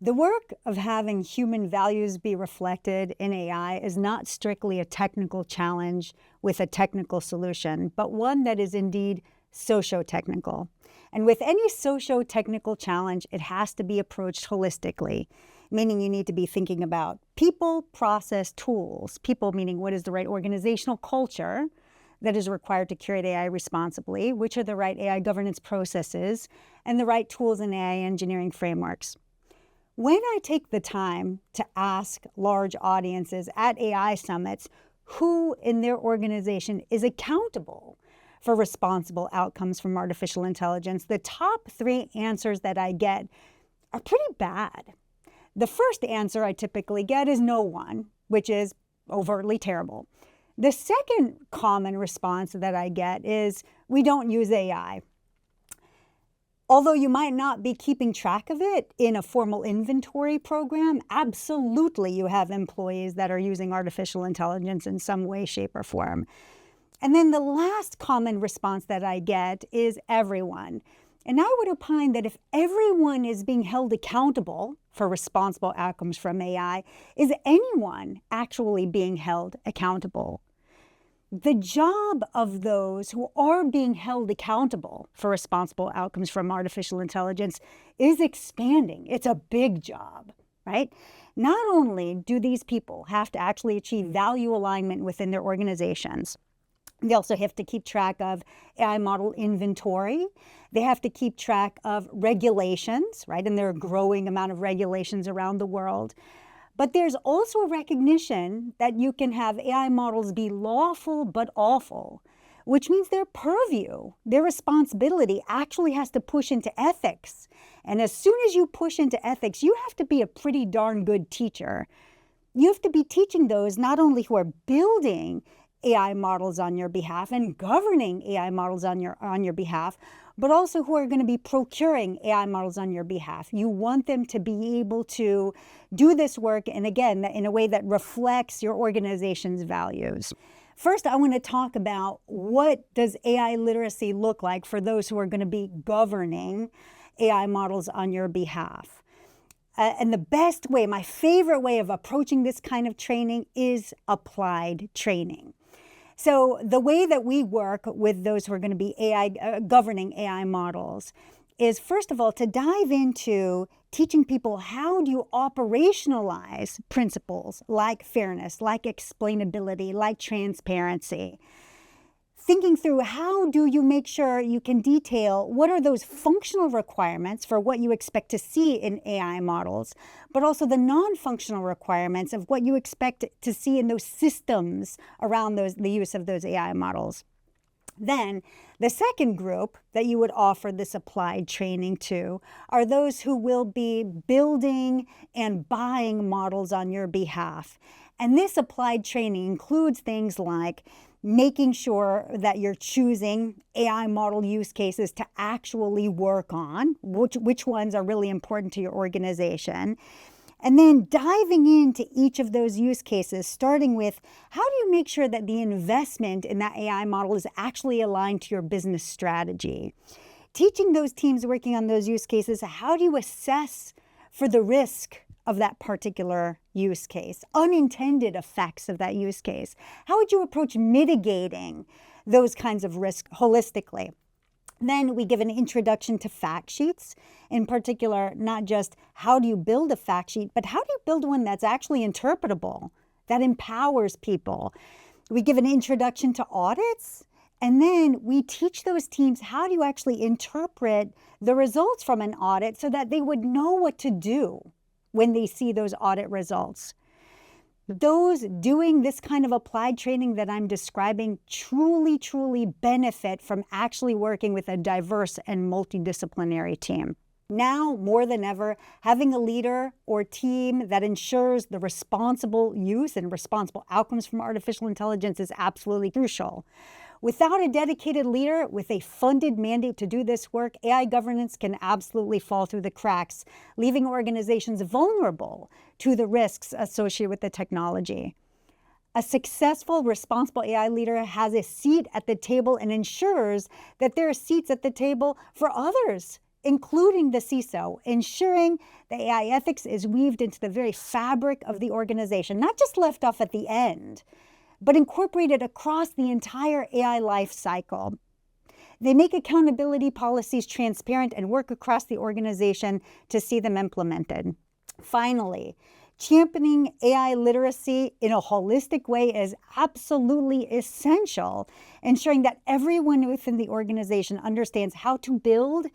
The work of having human values be reflected in AI is not strictly a technical challenge with a technical solution, but one that is indeed socio-technical. And with any socio-technical challenge, it has to be approached holistically, meaning you need to be thinking about people, process, tools. People meaning what is the right organizational culture that is required to curate AI responsibly, which are the right AI governance processes, and the right tools and AI engineering frameworks. When I take the time to ask large audiences at AI summits who in their organization is accountable for responsible outcomes from artificial intelligence, the top 3 answers that I get are pretty bad. The first answer I typically get is no one, which is overtly terrible. The second common response that I get is we don't use AI. Although you might not be keeping track of it in a formal inventory program, absolutely you have employees that are using artificial intelligence in some way, shape, or form. And then the last common response that I get is everyone. And I would opine that if everyone is being held accountable for responsible outcomes from AI, is anyone actually being held accountable? The job of those who are being held accountable for responsible outcomes from artificial intelligence is expanding. It's a big job, right? Not only do these people have to actually achieve value alignment within their organizations, they also have to keep track of AI model inventory. They have to keep track of regulations, right? And there are a growing amount of regulations around the world. But there's also a recognition that you can have AI models be lawful but awful, which means their purview, their responsibility actually has to push into ethics. And as soon as you push into ethics, you have to be a pretty darn good teacher. You have to be teaching those not only who are building AI models on your behalf and governing AI models on your behalf, but also who are going to be procuring AI models on your behalf. You want them to be able to do this work, and again, in a way that reflects your organization's values. First, I want to talk about what does AI literacy look like for those who are going to be governing AI models on your behalf. And the best way, my favorite way of approaching this kind of training is applied training. So the way that we work with those who are going to be governing AI models is, first of all, to dive into teaching people how do you operationalize principles like fairness, like explainability, like transparency. Thinking through how do you make sure you can detail what are those functional requirements for what you expect to see in AI models, but also the non-functional requirements of what you expect to see in those systems around the use of those AI models. Then the second group that you would offer this applied training to are those who will be building and buying models on your behalf. And this applied training includes things like making sure that you're choosing AI model use cases to actually work on, which ones are really important to your organization. And then diving into each of those use cases, starting with how do you make sure that the investment in that AI model is actually aligned to your business strategy? Teaching those teams working on those use cases, how do you assess for the risk of that particular use case, unintended effects of that use case? How would you approach mitigating those kinds of risks holistically? Then we give an introduction to fact sheets, in particular, not just how do you build a fact sheet, but how do you build one that's actually interpretable, that empowers people. We give an introduction to audits, and then we teach those teams how do you actually interpret the results from an audit so that they would know what to do when they see those audit results. Those doing this kind of applied training that I'm describing truly benefit from actually working with a diverse and multidisciplinary team. Now, more than ever, having a leader or team that ensures the responsible use and responsible outcomes from artificial intelligence is absolutely crucial. Without a dedicated leader with a funded mandate to do this work, AI governance can absolutely fall through the cracks, leaving organizations vulnerable to the risks associated with the technology. A successful, responsible AI leader has a seat at the table and ensures that there are seats at the table for others including the CISO, ensuring the AI ethics is weaved into the very fabric of the organization, not just left off at the end, but incorporated across the entire AI life cycle. They make accountability policies transparent and work across the organization to see them implemented. Finally, championing AI literacy in a holistic way is absolutely essential, ensuring that everyone within the organization understands how to build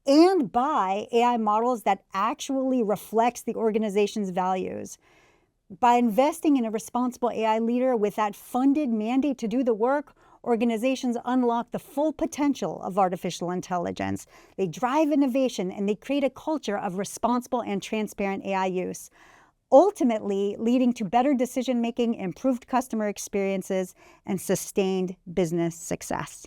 and buy AI models that actually reflects the organization's values. By investing in a responsible AI leader with that funded mandate to do the work, organizations unlock the full potential of artificial intelligence. They drive innovation and they create a culture of responsible and transparent AI use, ultimately leading to better decision-making, improved customer experiences, and sustained business success.